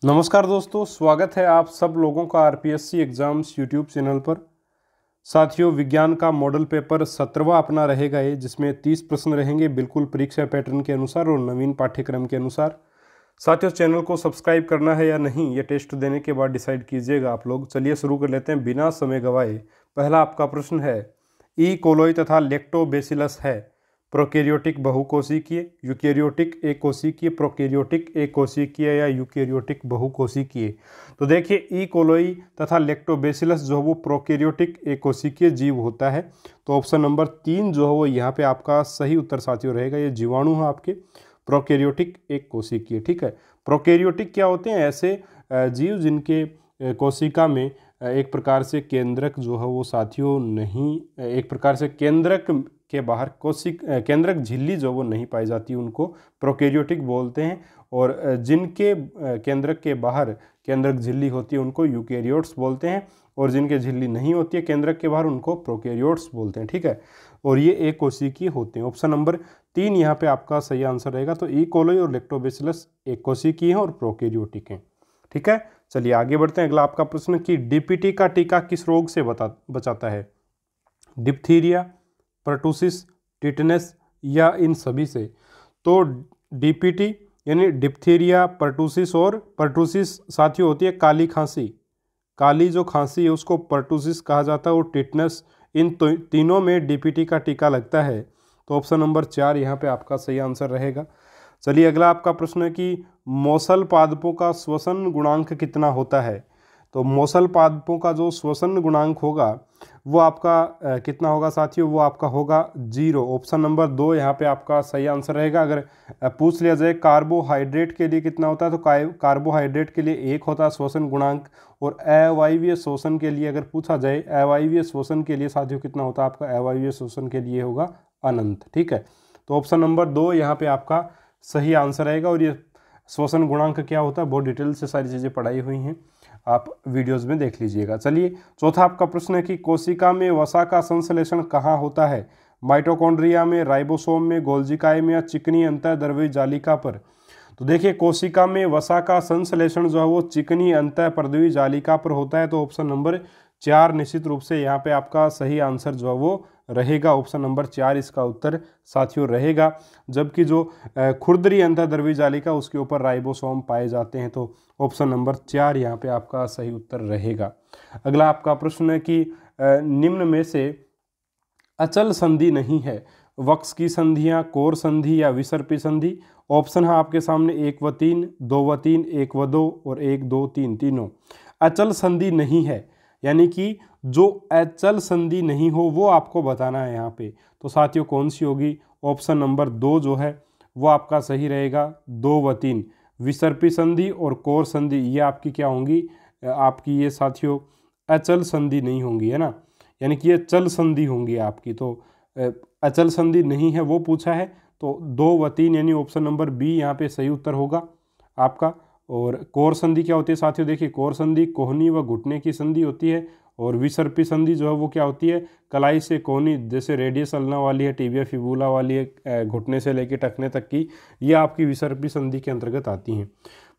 नमस्कार दोस्तों, स्वागत है आप सब लोगों का आरपीएससी एग्जाम्स यूट्यूब चैनल पर। साथियों, विज्ञान का मॉडल पेपर 17वां अपना रहेगा ये, जिसमें 30 प्रश्न रहेंगे बिल्कुल परीक्षा पैटर्न के अनुसार और नवीन पाठ्यक्रम के अनुसार। साथियों, चैनल को सब्सक्राइब करना है या नहीं, ये टेस्ट देने के बाद डिसाइड कीजिएगा आप लोग। चलिए शुरू कर लेते हैं बिना समय गवाए। पहला आपका प्रश्न है, ई कोलोई तथा लैक्टोबैसिलस है प्रोकैरियोटिक बहुकोशिकीय, यूकैरियोटिक एककोशिकीय, प्रोकैरियोटिक एककोशिकीय या यूकैरियोटिक बहुकोशिकीय। तो देखिए, ई कोलोई तथा लैक्टोबैसिलस जो है वो प्रोकैरियोटिक एककोशिकीय जीव होता है। तो ऑप्शन नंबर 3 जो है वो यहाँ पे आपका सही उत्तर साथियों रहेगा। ये जीवाणु है आपके प्रोकैरियोटिक एककोशिकीय। ठीक है, प्रोकैरियोटिक क्या होते हैं? ऐसे जीव जिनके कोशिका में एक प्रकार से केंद्रक जो है वो साथियों नहीं, एक प्रकार से केंद्रक के बाहर केंद्रक झिल्ली जो वो नहीं पाई जाती, उनको प्रोकैरियोटिक बोलते हैं। और जिनके केंद्रक के बाहर केंद्रक झिल्ली होती है उनको यूकैरियोट्स बोलते हैं, और जिनके झिल्ली नहीं होती है केंद्रक के बाहर उनको प्रोकैरियोट्स बोलते हैं। ठीक है, और ये एक कोशिकीय होते हैं। ऑप्शन नंबर 3 यहाँ पे आपका सही आंसर रहेगा। तो ई कोलोई और लैक्टोबैसिलस एक कोशिकीय हैं और प्रोकैरियोटिक हैं। ठीक है, चलिए आगे बढ़ते हैं। अगला आपका प्रश्न कि डीपीटी का टीका किस रोग से बचाता है? डिप्थीरिया, पर्टुसिस, टिटनेस या इन सभी से? तो डीपीटी यानी डिप्थीरिया, पर्टुसिस, और पर्टुसिस साथियों होती है काली खांसी। काली जो खांसी है उसको पर्टुसिस कहा जाता है, और टिटनेस, इन तीनों में डीपीटी का टीका लगता है। तो ऑप्शन नंबर 4 यहाँ पे आपका सही आंसर रहेगा। चलिए अगला आपका प्रश्न है कि मौसल पादपों का श्वसन गुणांक कितना होता है? तो मौसल पादपों का जो श्वसन गुणांक होगा वो आपका कितना होगा साथियों? वो आपका होगा 0। ऑप्शन नंबर 2 यहाँ पे आपका सही आंसर रहेगा। अगर पूछ लिया जाए कार्बोहाइड्रेट के लिए कितना होता है, तो कार्बोहाइड्रेट के लिए 1 होता है श्वसन गुणांक, और अवायवीय श्वसन के लिए अगर पूछा जाए, अवायवीय श्वसन के लिए साथियों कितना होता है आपका? अवायवीय श्वसन के लिए होगा अनंत। ठीक है, तो ऑप्शन नंबर 2 यहाँ पे आपका सही आंसर रहेगा। और ये श्वसन गुणांक क्या होता है बहुत डिटेल से सारी चीज़ें पढ़ाई हुई हैं, आप वीडियोस में देख लीजिएगा। चलिए चौथा आपका प्रश्न है कि कोशिका में वसा का संश्लेषण कहाँ होता है? माइटोकॉन्ड्रिया में, राइबोसोम में, गोल्जिकाए में या चिकनी अंतःद्रव्यी जालिका पर? तो देखिए, कोशिका में वसा का संश्लेषण जो है वो चिकनी अंतःपर्दवी जालिका पर होता है। तो ऑप्शन नंबर 4 निश्चित रूप से यहाँ पे आपका सही आंसर जो है वो रहेगा। ऑप्शन नंबर 4 इसका उत्तर साथियों रहेगा। जबकि जो खुरदरी अंतःद्रव्यी जालिका उसके ऊपर राइबोसोम पाए जाते हैं। तो ऑप्शन नंबर 4 यहाँ पे आपका सही उत्तर रहेगा। अगला आपका प्रश्न है कि निम्न में से अचल संधि नहीं है? वक्स की संधियां, कोर संधि या विसर्पी संधि? ऑप्शन है आपके सामने 1 व 3, 2 व 3, 1 व 2 और 1, 2, 3 तीनों। अचल संधि नहीं है यानी कि जो अचल संधि नहीं हो वो आपको बताना है यहाँ पे। तो साथियों कौन सी होगी? ऑप्शन नंबर 2 जो है वो आपका सही रहेगा। 2 व 3 विसर्पी संधि और कोर संधि ये आपकी क्या होंगी? आपकी ये साथियों अचल संधि नहीं होंगी, है ना, यानी कि ये चल संधि होंगी आपकी। तो अचल संधि नहीं है वो पूछा है। तो 2 व 3 यानी ऑप्शन नंबर बी यहाँ पे सही उत्तर होगा आपका। और कोर संधि क्या होती है साथियों? देखिए, कोर संधि कोहनी व घुटने की संधि होती है, और विसर्पी संधि जो है वो क्या होती है? कलाई से कोहनी, जैसे रेडियस अल्ना वाली है, टिबिया फिबुला वाली है, घुटने से लेकर टखने तक की, ये आपकी विसर्पी संधि के अंतर्गत आती हैं।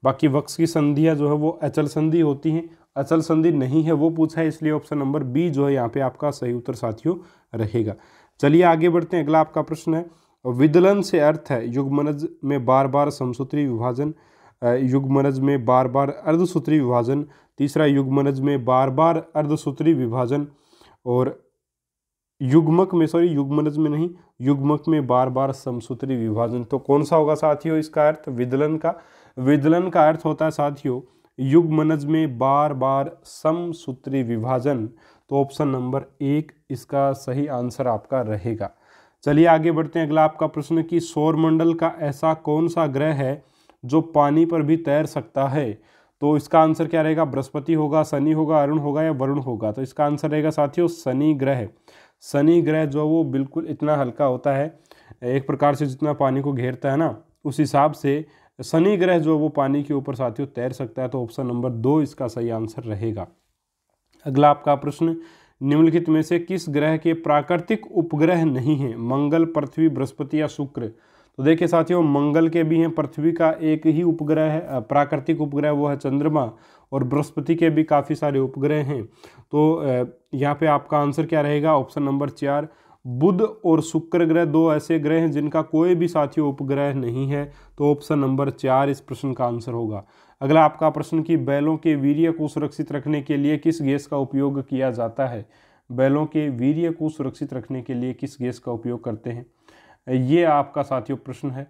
बाकी वक्स की संधियाँ जो है वो अचल संधि होती हैं। अचल संधि नहीं है वो पूछा है, इसलिए ऑप्शन नंबर बी जो है यहाँ पे आपका सही उत्तर साथियों रहेगा। चलिए आगे बढ़ते हैं। अगला आपका प्रश्न है, विदलन से अर्थ है युग्मनज में बार बार समसूत्री विभाजन, युग्मनज में बार बार अर्धसूत्री विभाजन, तीसरा युग्मनज में बार बार अर्धसूत्री विभाजन, और युग्मनज में नहीं, युग्मक में बार बार समसूत्री विभाजन। तो कौन सा होगा साथियों इसका अर्थ विदलन का? विदलन का अर्थ होता है साथियों युग्मनज में बार बार समसूत्री विभाजन। तो ऑप्शन नंबर 1 इसका सही आंसर आपका रहेगा। चलिए आगे बढ़ते हैं। अगला आपका प्रश्न कि सौरमंडल का ऐसा कौन सा ग्रह है जो पानी पर भी तैर सकता है? तो इसका आंसर क्या रहेगा? बृहस्पति होगा, शनि होगा, अरुण होगा या वरुण होगा? तो इसका आंसर रहेगा साथियों शनि ग्रह। शनि ग्रह जो वो बिल्कुल इतना हल्का होता है, एक प्रकार से जितना पानी को घेरता है ना, उस हिसाब से शनि ग्रह जो वो पानी के ऊपर साथियों तैर सकता है। तो ऑप्शन नंबर 2 इसका सही आंसर रहेगा। अगला आपका प्रश्न, निम्नलिखित में से किस ग्रह के प्राकृतिक उपग्रह नहीं हैं? मंगल, पृथ्वी, बृहस्पति या शुक्र? तो देखिए साथियों, मंगल के भी हैं, पृथ्वी का एक ही उपग्रह है प्राकृतिक उपग्रह, वो है चंद्रमा, और बृहस्पति के भी काफ़ी सारे उपग्रह हैं। तो यहाँ पे आपका आंसर क्या रहेगा, ऑप्शन नंबर 4। बुध और शुक्र ग्रह दो ऐसे ग्रह हैं जिनका कोई भी साथियों उपग्रह नहीं है, तो ऑप्शन नंबर 4 इस प्रश्न का आंसर होगा। अगला आपका प्रश्न कि बैलों के वीर्य को सुरक्षित रखने के लिए किस गैस का उपयोग किया जाता है। बैलों के वीर्य को सुरक्षित रखने के लिए किस गैस का उपयोग करते हैं, ये आपका साथियों प्रश्न है।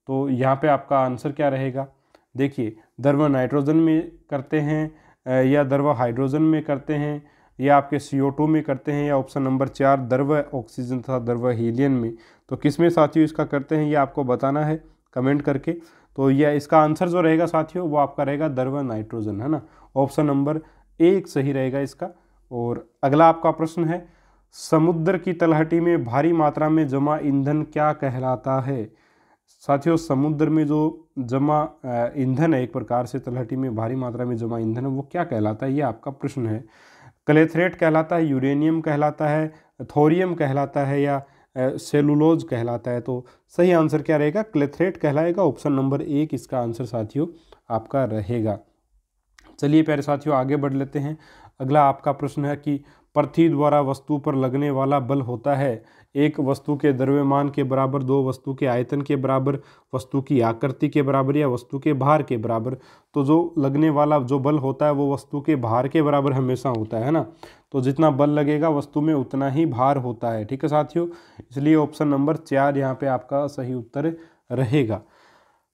तो यहाँ पे आपका आंसर क्या रहेगा, देखिए द्रव नाइट्रोजन में करते हैं या द्रव हाइड्रोजन में करते हैं या आपके CO2 में करते हैं, या ऑप्शन नंबर 4 द्रव ऑक्सीजन तथा द्रव हीलियम में। तो किस में साथियों इसका करते हैं, ये आपको बताना है कमेंट करके। तो यह इसका आंसर जो रहेगा साथियों वो आपका रहेगा द्रव नाइट्रोजन, है ना। ऑप्शन नंबर 1 सही रहेगा इसका। और अगला आपका प्रश्न है, समुद्र की तलहटी में भारी मात्रा में जमा ईंधन क्या कहलाता है। साथियों, समुद्र में जो जमा ईंधन है, एक प्रकार से तलहटी में भारी मात्रा में जमा ईंधन है, वो क्या कहलाता है, ये आपका प्रश्न है। क्लेथरेट कहलाता है, यूरेनियम कहलाता है, थोरियम कहलाता है, या सेलुलोज कहलाता है। तो सही आंसर क्या रहेगा, क्लेथरेट कहलाएगा। ऑप्शन नंबर 1 इसका आंसर साथियों आपका रहेगा। चलिए प्यारे साथियों आगे बढ़ लेते हैं। अगला आपका प्रश्न है कि पृथ्वी द्वारा वस्तु पर लगने वाला बल होता है एक वस्तु के द्रव्यमान के बराबर, दो वस्तु के आयतन के बराबर, वस्तु की आकृति के बराबर, या वस्तु के भार के बराबर। तो जो लगने वाला जो बल होता है वो वस्तु के भार के बराबर हमेशा होता है ना। तो जितना बल लगेगा वस्तु में उतना ही भार होता है, ठीक है साथियों। इसलिए ऑप्शन नंबर 4 यहाँ पे आपका सही उत्तर रहेगा।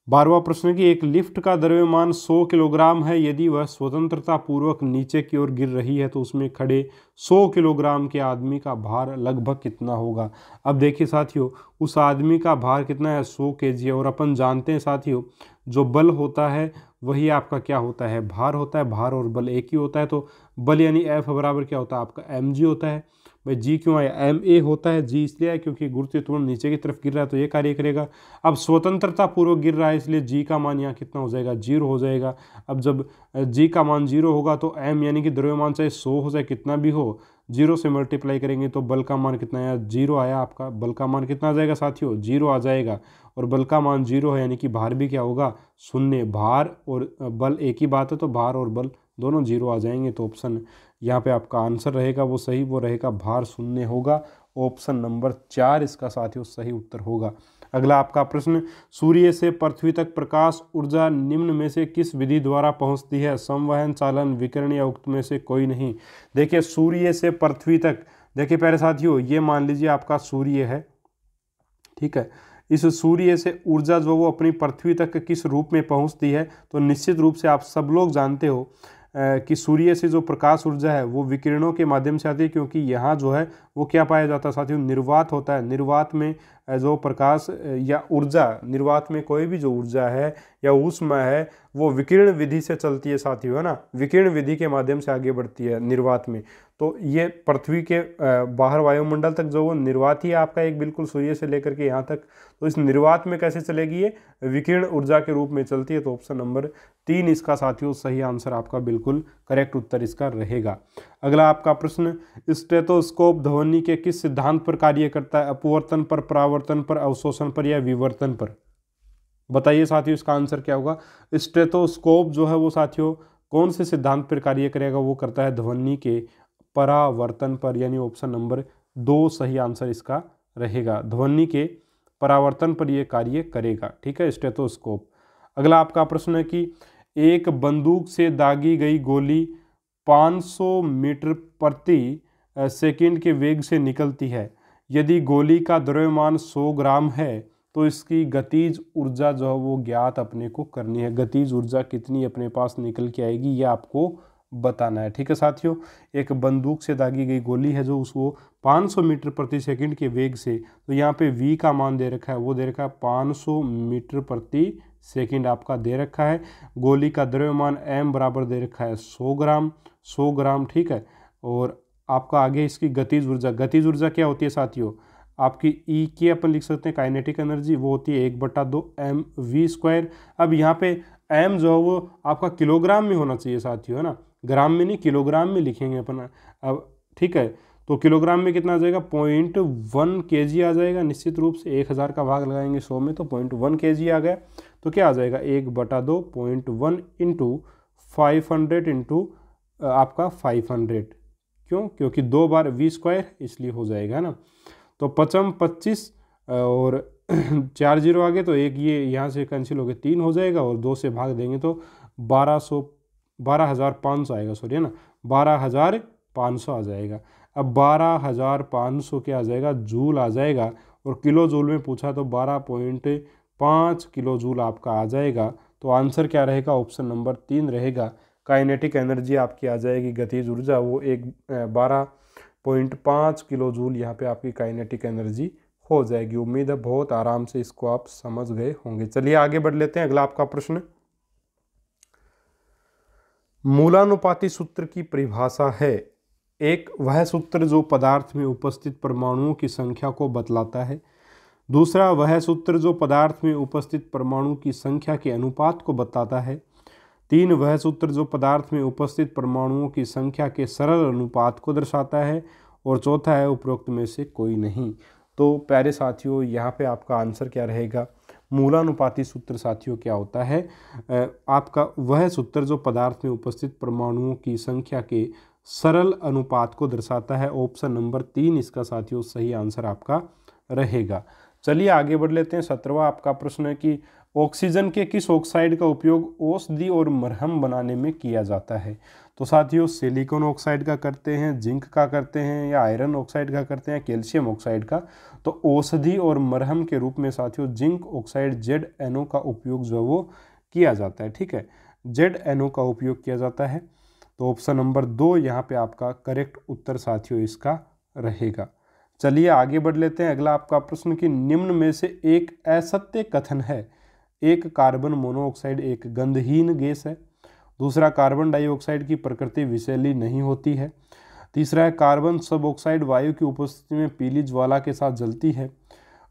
12वां प्रश्न कि एक लिफ्ट का द्रव्यमान 100 किलोग्राम है, यदि वह स्वतंत्रता पूर्वक नीचे की ओर गिर रही है तो उसमें खड़े 100 किलोग्राम के आदमी का भार लगभग कितना होगा। अब देखिए साथियों, उस आदमी का भार कितना है, 100 kg है। और अपन जानते हैं साथियों, जो बल होता है वही आपका क्या होता है, भार होता है। भार और बल एक ही होता है। तो बल यानी F बराबर क्या होता है आपका mg होता है। भाई जी क्यों आया, ma होता है। जी इसलिए है क्योंकि गुरुत्वीय त्वरण नीचे की तरफ गिर रहा है तो ये कार्य करेगा। अब स्वतंत्रता पूर्वक गिर रहा है इसलिए जी का मान यहाँ कितना हो जाएगा, 0 हो जाएगा। अब जब जी का मान 0 होगा तो m यानी कि द्रव्यमान चाहे 100 हो चाहे कितना भी हो, 0 से मल्टीप्लाई करेंगे तो बल का मान कितना आया, 0 आया। आपका बल का मान कितना आ जाएगा साथियों, 0 आ जाएगा। और बल का मान 0 है यानी कि भार भी क्या होगा, 0। भार और बल एक ही बात है, तो भार और बल दोनों 0 आ जाएंगे। तो ऑप्शन यहाँ पे आपका आंसर रहेगा वो सही, वो रहेगा भार 0 होगा। ऑप्शन नंबर 4 इसका साथियों सही उत्तर होगा। अगला आपका प्रश्न, सूर्य से पृथ्वी तक प्रकाश ऊर्जा निम्न में से किस विधि द्वारा पहुंचती है, संवहन, चालन, विकिरण, या उक्त में से कोई नहीं। देखिए सूर्य से पृथ्वी तक, देखिए प्यारे साथियों ये मान लीजिए आपका सूर्य है, ठीक है। इस सूर्य से ऊर्जा जो वो अपनी पृथ्वी तक किस रूप में पहुंचती है, तो निश्चित रूप से आप सब लोग जानते हो कि सूर्य से जो प्रकाश ऊर्जा है वो विकिरणों के माध्यम से आती है, क्योंकि यहाँ जो है वो क्या पाया जाता है साथियों, निर्वात होता है। निर्वात में जो प्रकाश या ऊर्जा, निर्वात में कोई भी जो ऊर्जा है या ऊष्मा है वो विकिरण विधि से चलती है साथियों, है ना। विकिरण विधि के माध्यम से आगे बढ़ती है निर्वात में। तो ये पृथ्वी के बाहर वायुमंडल तक जो वो निर्वात ही है आपका, एक बिल्कुल सूर्य से लेकर के यहाँ तक। तो इस निर्वात में कैसे चलेगी, ये विकिरण ऊर्जा के रूप में चलती है। तो ऑप्शन नंबर 3 इसका साथियों सही आंसर आपका बिल्कुल करेक्ट उत्तर इसका रहेगा। अगला आपका प्रश्न, स्टेथोस्कोप ध्वनि के किस सिद्धांत पर कार्य करता है, अपवर्तन पर, परावर्तन पर, अवशोषण पर, या विवर्तन पर। बताइए साथियों इसका आंसर क्या होगा। स्टेथोस्कोप जो है वो साथियों कौन से सिद्धांत पर कार्य करेगा, वो करता है ध्वनि के परावर्तन पर, यानी ऑप्शन नंबर 2 सही आंसर इसका रहेगा। ध्वनि के परावर्तन पर यह कार्य करेगा, ठीक है, स्टेथोस्कोप। अगला आपका प्रश्न है कि एक बंदूक से दागी गई गोली 500 मीटर प्रति सेकंड के वेग से निकलती है, यदि गोली का द्रव्यमान 100 ग्राम है तो इसकी गतिज ऊर्जा जो है वो ज्ञात अपने को करनी है। गतिज ऊर्जा कितनी अपने पास निकल के आएगी ये आपको बताना है, ठीक है साथियों। एक बंदूक से दागी गई गोली है जो उसको 500 मीटर प्रति सेकंड के वेग से, तो यहाँ पे v का मान दे रखा है, वो दे रखा है 500 मीटर प्रति सेकंड आपका दे रखा है। गोली का द्रव्यमान m बराबर दे रखा है 100 ग्राम, ठीक है। और आपका आगे इसकी गतिज ऊर्जा क्या होती है साथियों, आपकी ई की अपन लिख सकते हैं काइनेटिक एनर्जी, वो होती है 1/2 mv²। अब यहाँ पे m जो है वो आपका किलोग्राम में होना चाहिए साथियों, है ना, ग्राम में नहीं, किलोग्राम में लिखेंगे अपन अब, ठीक है। तो किलोग्राम में कितना आ जाएगा, 0.1 kg आ जाएगा। निश्चित रूप से 1000 का भाग लगाएंगे 100 में तो 0.1 kg आ गया। तो क्या आ जाएगा, 1/2 0.1 इंटू 500 इंटू आपका 500, क्यों, क्योंकि 2 बार v² इसलिए हो जाएगा ना। तो 5 25 और 4 0 आ गए तो एक ये यहाँ से कैंसिल हो गए, 3 हो जाएगा और 2 से भाग देंगे तो 12,500 आएगा, सॉरी है ना, 12,500 आ जाएगा। अब 12,500 क्या आ जाएगा, जूल आ जाएगा। और किलो जूल में पूछा तो 12.5 किलो जूल आपका आ जाएगा। तो आंसर क्या रहेगा, ऑप्शन नंबर 3 रहेगा। काइनेटिक एनर्जी आपकी आ जाएगी, गतिज ऊर्जा, वो 12.5 किलो जूल यहाँ पे आपकी काइनेटिक एनर्जी हो जाएगी। उम्मीद है बहुत आराम से इसको आप समझ गए होंगे। चलिए आगे बढ़ लेते हैं। अगला आपका प्रश्न, मूलानुपाती सूत्र की परिभाषा है। एक वह सूत्र जो पदार्थ में उपस्थित परमाणुओं की संख्या को बतलाता है। दूसरा वह सूत्र जो पदार्थ में उपस्थित परमाणु की संख्या के अनुपात को बताता है। 3 वह सूत्र जो पदार्थ में उपस्थित परमाणुओं की संख्या के सरल अनुपात को दर्शाता है। और चौथा है उपरोक्त में से कोई नहीं। तो प्यारे साथियों, यहाँ पे आपका आंसर क्या रहेगा, मूलानुपाती सूत्र साथियों क्या होता है, आपका वह सूत्र जो पदार्थ में उपस्थित परमाणुओं की संख्या के सरल अनुपात को दर्शाता है। ऑप्शन नंबर 3 इसका साथियों सही आंसर आपका रहेगा। चलिए आगे बढ़ लेते हैं। 17वां आपका प्रश्न है कि ऑक्सीजन के किस ऑक्साइड का उपयोग औषधि और मरहम बनाने में किया जाता है। तो साथियों सिलिकॉन ऑक्साइड का करते हैं, जिंक का करते हैं, या आयरन ऑक्साइड का करते हैं, कैल्शियम ऑक्साइड का। तो औषधि और मरहम के रूप में साथियों जिंक ऑक्साइड ZnO का उपयोग जो वो किया जाता है। ठीक है, ZnO का उपयोग किया जाता है। तो ऑप्शन नंबर 2 यहाँ पे आपका करेक्ट उत्तर साथियों इसका रहेगा। चलिए आगे बढ़ लेते हैं। अगला आपका प्रश्न कि निम्न में से एक असत्य कथन है। एक, कार्बन मोनोऑक्साइड एक गंधहीन गैस है। दूसरा, कार्बन डाइऑक्साइड की प्रकृति विषैली नहीं होती है। तीसरा है, कार्बन सब ऑक्साइड वायु की उपस्थिति में पीली ज्वाला के साथ जलती है।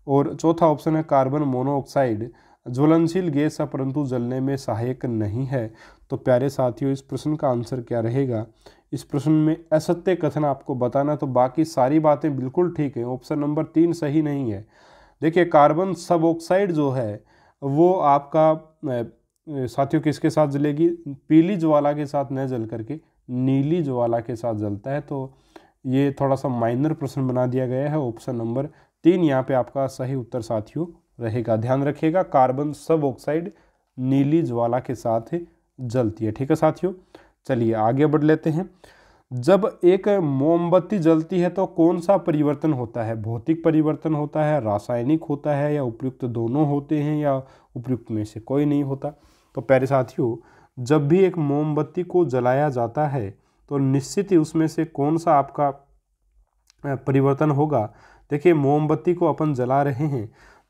और चौथा ऑप्शन है, कार्बन मोनोऑक्साइड ज्वलनशील गैस है परंतु जलने में सहायक नहीं है। तो प्यारे साथियों इस प्रश्न का आंसर क्या रहेगा, इस प्रश्न में असत्य कथन आपको बताना, तो बाकी सारी बातें बिल्कुल ठीक है। ऑप्शन नंबर 3 सही नहीं है। देखिए कार्बन सब ऑक्साइड जो है वो आपका साथियों किसके साथ जलेगी, पीली ज्वाला के साथ न जल करके नीली ज्वाला के साथ जलता है। तो ये थोड़ा सा माइनर प्रश्न बना दिया गया है। ऑप्शन नंबर 3 यहाँ पे आपका सही उत्तर साथियों रहेगा। ध्यान रखिएगा, कार्बन सब ऑक्साइड नीली ज्वाला के साथ जलती है। ठीक है साथियों, चलिए आगे बढ़ लेते हैं। जब एक मोमबत्ती जलती है तो कौन सा परिवर्तन होता है, भौतिक परिवर्तन होता है, रासायनिक होता है, या उपयुक्त दोनों होते हैं, या उपयुक्त में से कोई नहीं होता। तो प्यारे साथियों जब भी एक मोमबत्ती को जलाया जाता है तो निश्चित ही उसमें से कौन सा आपका परिवर्तन होगा। देखिए मोमबत्ती को अपन जला रहे हैं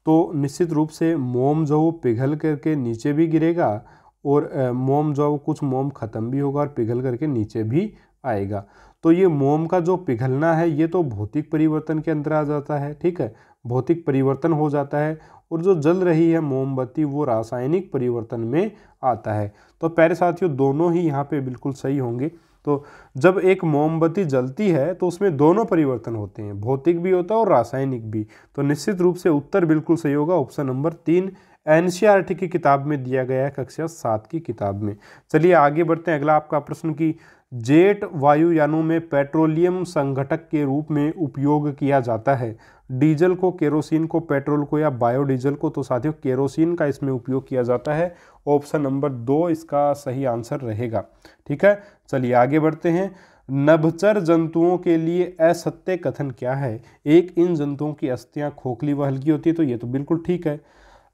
तो निश्चित रूप से मोम जो पिघल करके नीचे भी गिरेगा और मोम जो कुछ मोम ख़त्म भी होगा और पिघल करके नीचे भी आएगा। तो ये मोम का जो पिघलना है ये तो भौतिक परिवर्तन के अंदर आ जाता है। ठीक है, भौतिक परिवर्तन हो जाता है। और जो जल रही है मोमबत्ती वो रासायनिक परिवर्तन में आता है। तो प्यारे साथियों दोनों ही यहाँ पे बिल्कुल सही होंगे। तो जब एक मोमबत्ती जलती है तो उसमें दोनों परिवर्तन होते हैं, भौतिक भी होता है और रासायनिक भी। तो निश्चित रूप से उत्तर बिल्कुल सही होगा, ऑप्शन नंबर 3 NCERT की किताब में दिया गया है, कक्षा 7 की किताब में। चलिए आगे बढ़ते हैं। अगला आपका प्रश्न कि जेट वायुयानों में पेट्रोलियम संघटक के रूप में उपयोग किया जाता है। डीजल को, केरोसिन को, पेट्रोल को या बायोडीजल को। तो साथियों केरोसिन का इसमें उपयोग किया जाता है। ऑप्शन नंबर 2 इसका सही आंसर रहेगा। ठीक है, चलिए आगे बढ़ते हैं। नभचर जंतुओं के लिए असत्य कथन क्या है। एक, इन जंतुओं की अस्थियां खोखली व हल्की होती है। तो ये तो बिल्कुल ठीक है।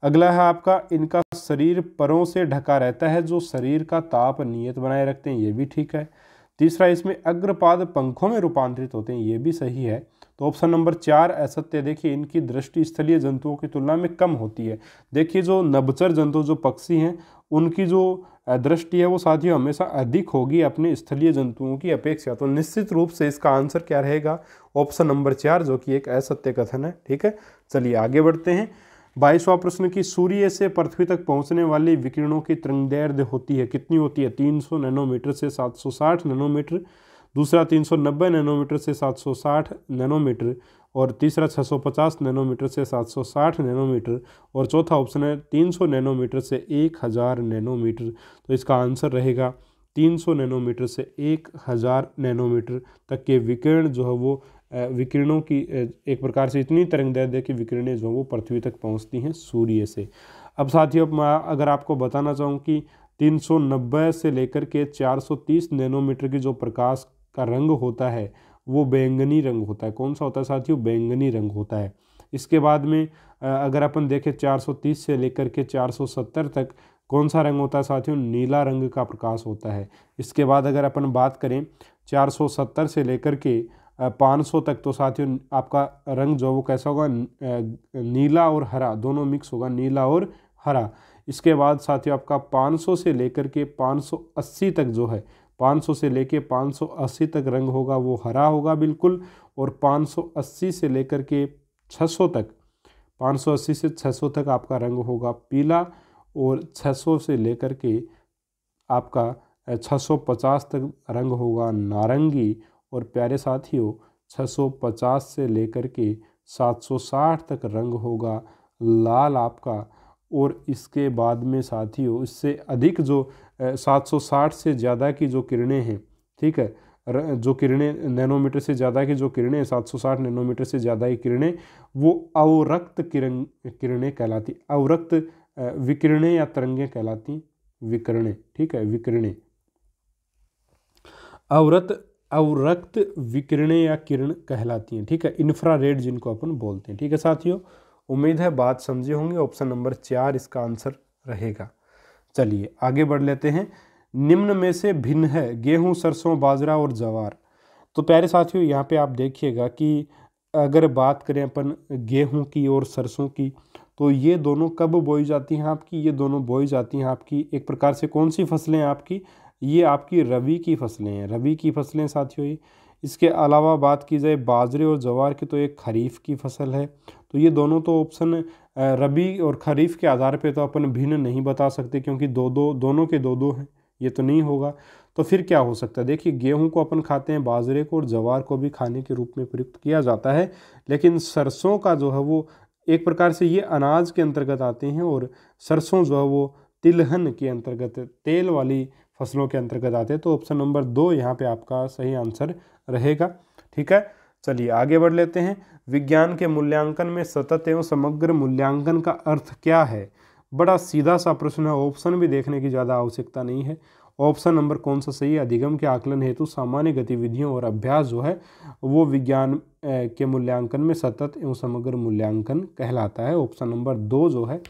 अगला है आपका, इनका शरीर परों से ढका रहता है जो शरीर का ताप नियत बनाए रखते हैं। ये भी ठीक है। तीसरा, इसमें अग्रपाद पंखों में रूपांतरित होते हैं। ये भी सही है। तो ऑप्शन नंबर 4 असत्य। देखिए इनकी दृष्टि स्थलीय जंतुओं की तुलना में कम होती है। देखिए जो नभचर जंतु जो पक्षी हैं उनकी जो दृष्टि है वो साथियों हमेशा अधिक होगी अपने स्थलीय जंतुओं की अपेक्षा। तो निश्चित रूप से इसका आंसर क्या रहेगा, ऑप्शन नंबर 4 जो कि एक असत्य कथन है। ठीक है, चलिए आगे बढ़ते हैं। 22वां प्रश्न कि सूर्य से पृथ्वी तक पहुंचने वाली विकिरणों की तरंगदैर्घ्य होती है, कितनी होती है, 300 नैनोमीटर से 760 नैनोमीटर। दूसरा 390 नैनोमीटर से 760 नैनोमीटर, और तीसरा 650 नैनोमीटर से 760 नैनोमीटर, और चौथा ऑप्शन है 300 नैनोमीटर से 1000 नैनोमीटर। तो इसका आंसर रहेगा 300 नैनोमीटर से 1000 नैनोमीटर तक के विकिरण जो है वो विकिरणों की एक प्रकार से इतनी तरंगदैर्ध्य की विकिरणें जो वो पृथ्वी तक पहुंचती हैं सूर्य से। अब साथियों मैं अगर आपको बताना चाहूँ कि 390 से लेकर के 430 नैनोमीटर की जो प्रकाश का रंग होता है वो बैंगनी रंग होता है। कौन सा होता है साथियों? बैंगनी रंग होता है। इसके बाद में अगर अपन देखें 430 से लेकर के 470 तक कौन सा रंग होता है साथियों? नीला रंग का प्रकाश होता है। इसके बाद अगर अपन बात करें 470 से लेकर के 500 तक, तो साथियों आपका रंग जो वो कैसा होगा? नीला और हरा दोनों मिक्स होगा, नीला और हरा। इसके बाद साथियों आपका 500 से लेकर के 580 तक जो है, 500 से लेके 580 तक रंग होगा वो हरा होगा बिल्कुल, और 580 से लेकर के 600 तक, 580 से 600 तक आपका रंग होगा पीला, और 600 से लेकर के आपका 650 तक रंग होगा नारंगी, और प्यारे साथियों 650 से लेकर के 760 तक रंग होगा लाल आपका। और इसके बाद में साथियों इससे अधिक जो 760 से ज़्यादा की जो किरणें हैं, ठीक है, जो किरणें नैनोमीटर से ज़्यादा की जो किरणें 760 नैनोमीटर से ज़्यादा की किरणें वो अवरक्त किरणें कहलाती, अवरक्त विकिरणें या तरंगें कहलाती, विकिरणें, ठीक है, विकिरणें, अवरक्त विकिरणें या किरण कहलाती हैं, ठीक है, इंफ्रारेड जिनको अपन बोलते हैं। ठीक है साथियों, उम्मीद है बात समझे होंगे। ऑप्शन नंबर 4 इसका आंसर रहेगा। चलिए आगे बढ़ लेते हैं। निम्न में से भिन्न है गेहूं, सरसों, बाजरा और ज्वार। तो प्यारे साथियों यहाँ पे आप देखिएगा कि अगर बात करें अपन गेहूं की और सरसों की, तो ये दोनों कब बोई जाती हैं आपकी? ये दोनों बोई जाती हैं आपकी एक प्रकार से कौन सी फसलें हैं आपकी? ये आपकी रबी की फसलें हैं, रबी की फसलें साथियों ये। इसके अलावा बात की जाए बाजरे और ज्वार की, तो एक खरीफ की फसल है। तो ये दोनों तो ऑप्शन रबी और खरीफ के आधार पे तो अपन भिन्न नहीं बता सकते, क्योंकि दोनों के दो हैं, ये तो नहीं होगा। तो फिर क्या हो सकता है? देखिए गेहूं को अपन खाते हैं, बाजरे को और ज्वार को भी खाने के रूप में प्रयुक्त किया जाता है, लेकिन सरसों का जो है वो एक प्रकार से ये अनाज के अंतर्गत आते हैं, और सरसों जो है वो तिलहन के अंतर्गत, तेल वाली फसलों के अंतर्गत आते हैं। तो ऑप्शन नंबर 2 यहाँ पे आपका सही आंसर रहेगा। ठीक है, चलिए आगे बढ़ लेते हैं। विज्ञान के मूल्यांकन में सतत एवं समग्र मूल्यांकन का अर्थ क्या है? बड़ा सीधा सा प्रश्न है, ऑप्शन भी देखने की ज़्यादा आवश्यकता नहीं है। ऑप्शन नंबर कौन सा सही है? अधिगम के आकलन हेतु सामान्य गतिविधियों और अभ्यास जो है वो विज्ञान के मूल्यांकन में सतत एवं समग्र मूल्यांकन कहलाता है। ऑप्शन नंबर 2 जो है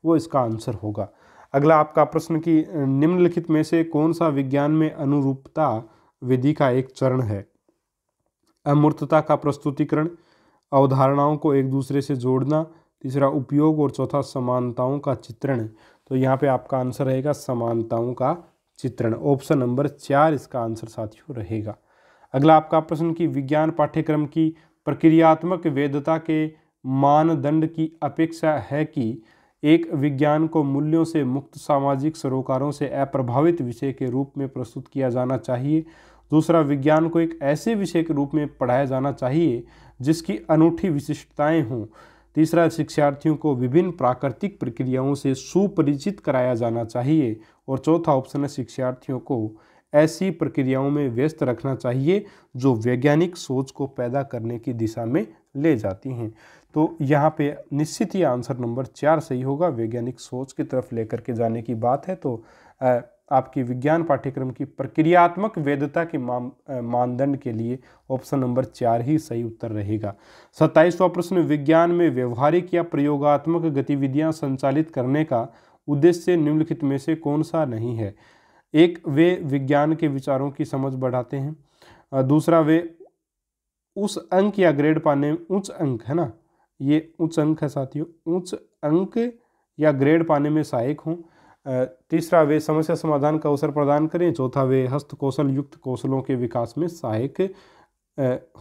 वो इसका आंसर होगा। अगला आपका प्रश्न कि निम्नलिखित में से कौन सा विज्ञान में अनुरूपता विधि का एक चरण है? अमूर्तता का प्रस्तुतिकरण, अवधारणाओं को एक दूसरे से जोड़ना, तीसरा उपयोग, और चौथा समानताओं का चित्रण। तो यहाँ पे आपका आंसर रहेगा समानताओं का चित्रण। ऑप्शन नंबर 4 इसका आंसर साथियों रहेगा। अगला आपका प्रश्न कि विज्ञान पाठ्यक्रम की प्रक्रियात्मक वैधता के मानदंड की अपेक्षा है कि एक विज्ञान को मूल्यों से मुक्त, सामाजिक सरोकारों से अप्रभावित विषय के रूप में प्रस्तुत किया जाना चाहिए। दूसरा, विज्ञान को एक ऐसे विषय के रूप में पढ़ाया जाना चाहिए जिसकी अनूठी विशिष्टताएं हों। तीसरा, शिक्षार्थियों को विभिन्न प्राकृतिक प्रक्रियाओं से सुपरिचित कराया जाना चाहिए। और चौथा ऑप्शन है, शिक्षार्थियों को ऐसी प्रक्रियाओं में व्यस्त रखना चाहिए जो वैज्ञानिक सोच को पैदा करने की दिशा में ले जाती हैं। तो यहाँ पे निश्चित ही आंसर नंबर 4 सही होगा। वैज्ञानिक सोच की तरफ लेकर के जाने की बात है, तो आपकी विज्ञान पाठ्यक्रम की प्रक्रियात्मक वैधता के मानदंड के लिए ऑप्शन नंबर 4 ही सही उत्तर रहेगा। 27वां प्रश्न, विज्ञान में व्यवहारिक या प्रयोगात्मक गतिविधियां संचालित करने का उद्देश्य निम्नलिखित में से कौन सा नहीं है? एक, वे विज्ञान के विचारों की समझ बढ़ाते हैं। दूसरा, वे उस अंक या ग्रेड पाने, उच्च अंक है ना, ये उच्च अंक है साथियों, उच्च अंक या ग्रेड पाने में सहायक हों। तीसरा, वे समस्या समाधान का अवसर प्रदान करें। चौथा, वे हस्त कौशल युक्त कौशलों के विकास में सहायक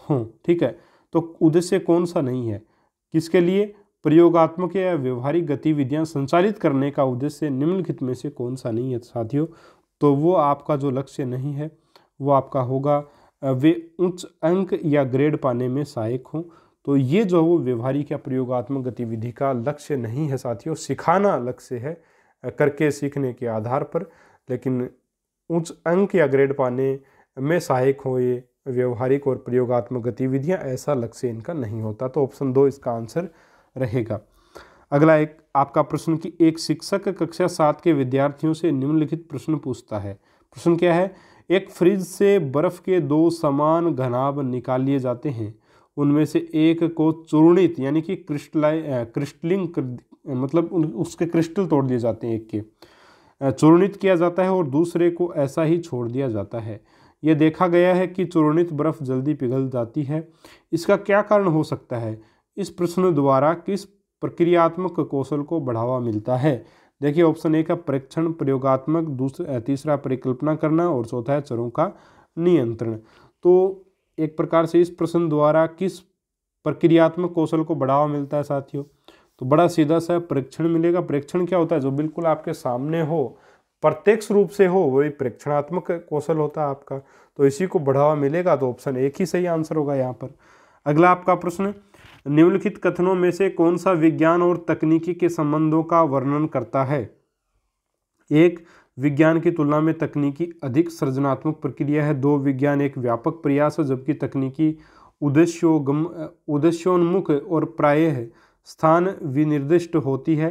हों। ठीक है, तो उद्देश्य कौन सा नहीं है किसके लिए? प्रयोगात्मक या व्यवहारिक गतिविधियां संचालित करने का उद्देश्य निम्नलिखित में से कौन सा नहीं है साथियों? तो वो आपका जो लक्ष्य नहीं है वो आपका होगा वे उच्च अंक या ग्रेड पाने में सहायक हों। तो ये जो वो व्यवहारिक या प्रयोगात्मक गतिविधि का लक्ष्य नहीं है साथियों, सिखाना लक्ष्य है करके सीखने के आधार पर, लेकिन उच्च अंक या ग्रेड पाने में सहायक हो ये व्यवहारिक और प्रयोगात्मक गतिविधियां, ऐसा लक्ष्य इनका नहीं होता। तो ऑप्शन 2 इसका आंसर रहेगा। अगला एक आपका प्रश्न कि एक शिक्षक कक्षा 7 के विद्यार्थियों से निम्नलिखित प्रश्न पूछता है। प्रश्न क्या है? एक फ्रिज से बर्फ के 2 समान घनाभ निकाल लिए जाते हैं, उनमें से एक को चूर्णित यानी कि क्रिस्टलिंग मतलब उसके क्रिस्टल तोड़ दिए जाते हैं, एक के चूर्णित किया जाता है और दूसरे को ऐसा ही छोड़ दिया जाता है। यह देखा गया है कि चूर्णित बर्फ जल्दी पिघल जाती है, इसका क्या कारण हो सकता है? इस प्रश्न द्वारा किस प्रक्रियात्मक कौशल को बढ़ावा मिलता है? देखिए ऑप्शन ए का परीक्षण प्रयोगात्मक, तीसरा परिकल्पना करना और चौथा है चरों का नियंत्रण। तो एक प्रकार से इस प्रश्न द्वारा किस प्रक्रियात्मक कौशल को बढ़ावा मिलता है साथियों? तो बड़ा सीधा सा परीक्षण मिलेगा। परीक्षण क्या होता है? जो बिल्कुल आपके सामने हो, प्रत्यक्ष रूप से हो, वही परीक्षणात्मक कौशल होता है आपका। तो इसी को बढ़ावा मिलेगा, तो ऑप्शन एक ही सही आंसर होगा यहाँ पर। अगला आपका प्रश्न, निम्नलिखित कथनों में से कौन सा विज्ञान और तकनीकी के संबंधों का वर्णन करता है? एक, विज्ञान की तुलना में तकनीकी अधिक सृजनात्मक प्रक्रिया है। 2, विज्ञान एक व्यापक प्रयास है जबकि तकनीकी उद्देश्योन्मुख और प्रायः स्थान विनिर्दिष्ट होती है।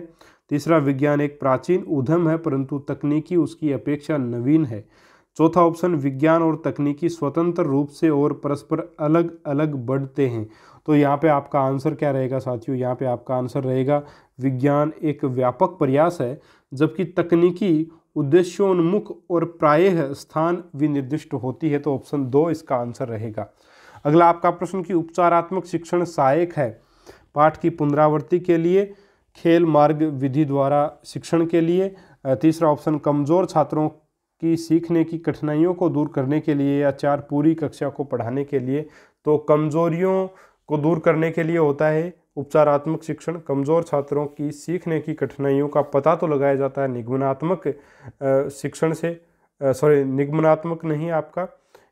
तीसरा, विज्ञान एक प्राचीन उद्यम है परंतु तकनीकी उसकी अपेक्षा नवीन है। चौथा ऑप्शन, विज्ञान और तकनीकी स्वतंत्र रूप से और परस्पर अलग अलग बढ़ते हैं। तो यहाँ पे आपका आंसर क्या रहेगा साथियों? यहाँ पे आपका आंसर रहेगा विज्ञान एक व्यापक प्रयास है जबकि तकनीकी उद्देश्योन्मुख और प्रायः स्थान विनिर्दिष्ट होती है। तो ऑप्शन 2 इसका आंसर रहेगा। अगला आपका प्रश्न कि उपचारात्मक शिक्षण सहायक है पाठ की पुनरावृत्ति के लिए, खेल मार्ग विधि द्वारा शिक्षण के लिए। तीसरा ऑप्शन, कमजोर छात्रों की सीखने की कठिनाइयों को दूर करने के लिए, या 4, पूरी कक्षा को पढ़ाने के लिए। तो कमजोरियों को दूर करने के लिए होता है उपचारात्मक शिक्षण। कमजोर छात्रों की सीखने की कठिनाइयों का पता तो लगाया जाता है निगमनात्मक शिक्षण से, निगमनात्मक नहीं, आपका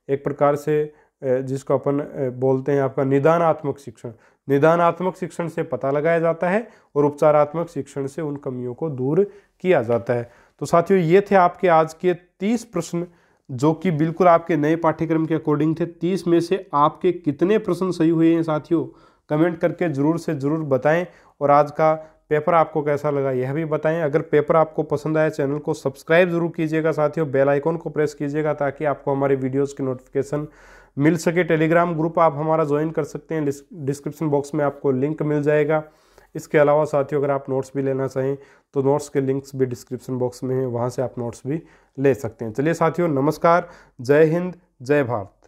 एक प्रकार से जिसको अपन बोलते हैं आपका निदानात्मक शिक्षण। निदानात्मक शिक्षण से पता लगाया जाता है और उपचारात्मक शिक्षण से उन कमियों को दूर किया जाता है। तो साथियों ये थे आपके आज के 30 प्रश्न जो कि बिल्कुल आपके नए पाठ्यक्रम के अकॉर्डिंग थे। 30 में से आपके कितने प्रश्न सही हुए हैं साथियों? कमेंट करके ज़रूर से ज़रूर बताएं। और आज का पेपर आपको कैसा लगा यह भी बताएं। अगर पेपर आपको पसंद आया चैनल को सब्सक्राइब जरूर कीजिएगा साथियों, बेल आइकॉन को प्रेस कीजिएगा ताकि आपको हमारे वीडियोज़ की नोटिफिकेशन मिल सके। टेलीग्राम ग्रुप आप हमारा ज्वाइन कर सकते हैं, डिस्क्रिप्शन बॉक्स में आपको लिंक मिल जाएगा। इसके अलावा साथियों अगर आप नोट्स भी लेना चाहें तो नोट्स के लिंक्स भी डिस्क्रिप्शन बॉक्स में हैं, वहाँ से आप नोट्स भी ले सकते हैं। चलिए साथियों, नमस्कार, जय हिंद, जय भारत।